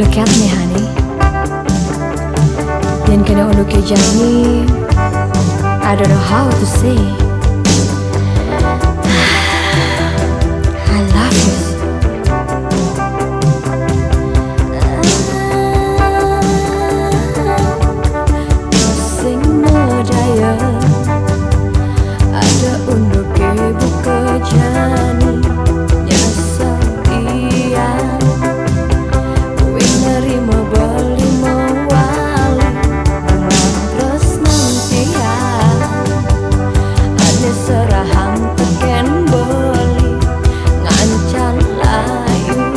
Look at me, honey. Yan ka na ulo kay Johnny. I don't know how to say. I love you. Sing modaya. Ada undo ke buka Johnny. Nyasa iya. Nerima beli mewali terus nanti ya ada serahan teken beli ngancal layu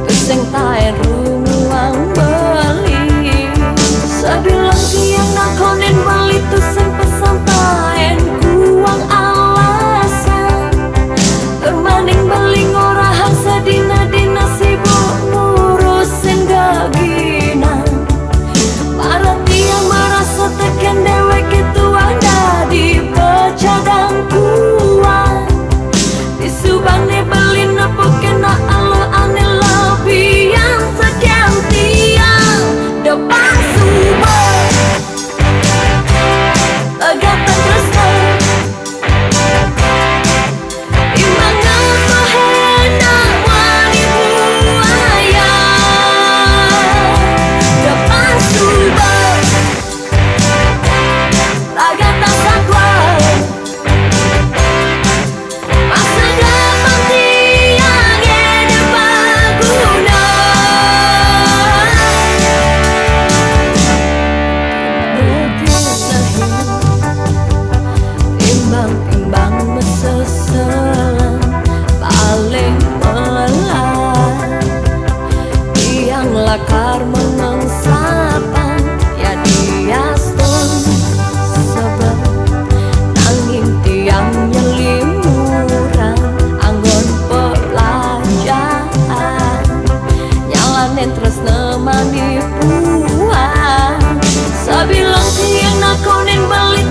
terus yang tae ruang beli sebilang siang nakonin beli terus yang pesan taen kuang alasan termaning beli ngorahan sedina-dina sibuk tekan dewek itu ada di pecadang kuat di subane beli nepuk kena alo ane lebih yang sekian tiang depan subang tegatan terus imang apa hendak wani buaya depan subang timbang meseselan paling melah tiang lakar menengsapan ya dia stone sebab nanging tiang nyelimuran anggon pelajaran nyalanen terus nemani puan sabilang tiang nakonin balik